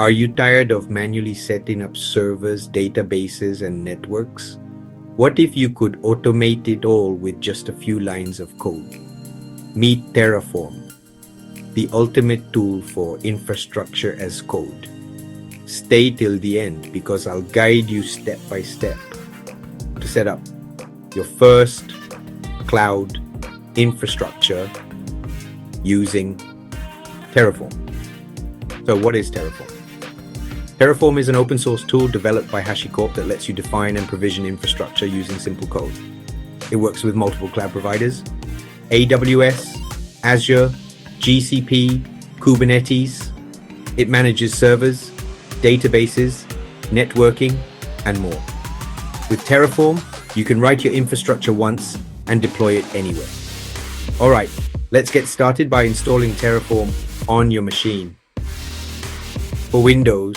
Are you tired of manually setting up servers, databases, and networks? What if you could automate it all with just a few lines of code? Meet Terraform, the ultimate tool for infrastructure as code. Stay till the end because I'll guide you step by step to set up your first cloud infrastructure using Terraform. So what is Terraform? Terraform is an open source tool developed by HashiCorp that lets you define and provision infrastructure using simple code. It works with multiple cloud providers: AWS, Azure, GCP, Kubernetes. It manages servers, databases, networking, and more. With Terraform, you can write your infrastructure once and deploy it anywhere. All right, let's get started by installing Terraform on your machine. For Windows,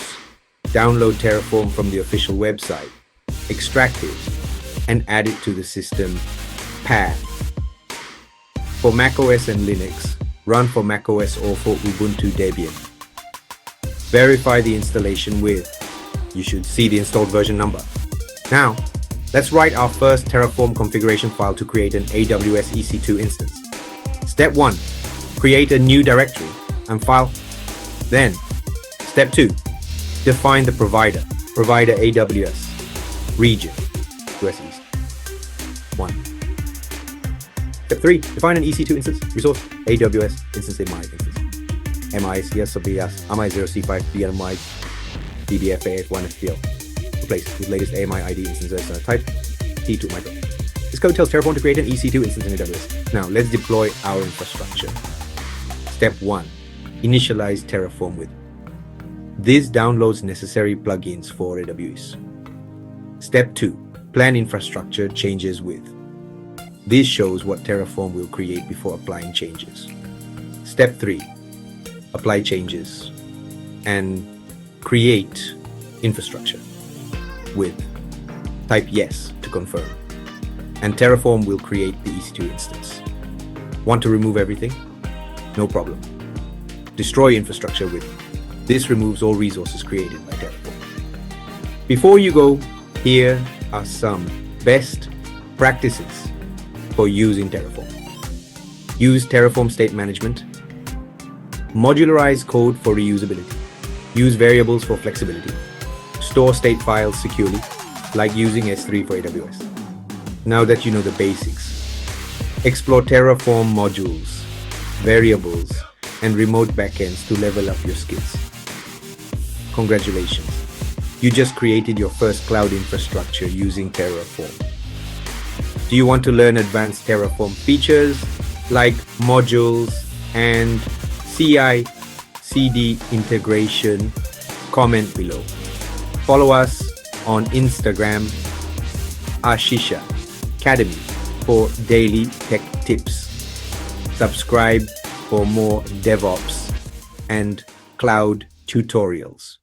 download Terraform from the official website, extract it, and add it to the system path. For macOS and Linux, run for macOS or for Ubuntu Debian. Verify the installation with, you should see the installed version number. Now, let's write our first Terraform configuration file to create an AWS EC2 instance. Step 1, create a new directory and file. Then, Step 2, define the provider AWS, region, US East. 1. Step 3, define an EC2 instance, resource, AWS instance in my instance. MIAC, AMI0C5, BMI, DBFA1 FPL. Replace with latest AMI ID instance type, T2 micro. This code tells Terraform to create an EC2 instance in AWS. Now, let's deploy our infrastructure. Step 1, initialize Terraform with. This downloads necessary plugins for AWS. Step 2, plan infrastructure changes with. This shows what Terraform will create before applying changes. Step 3, apply changes and create infrastructure with. Type yes to confirm, and Terraform will create the EC2 instance. Want to remove everything? No problem. Destroy infrastructure with. This removes all resources created by Terraform. Before you go, here are some best practices for using Terraform. Use Terraform state management. Modularize code for reusability. Use variables for flexibility. Store state files securely, like using S3 for AWS. Now that you know the basics, explore Terraform modules, variables, and remote backends to level up your skills. Congratulations, you just created your first cloud infrastructure using Terraform. Do you want to learn advanced Terraform features like modules and CI/CD integration? Comment below. Follow us on Instagram, Ashisha Academy, for daily tech tips. Subscribe for more DevOps and cloud tutorials.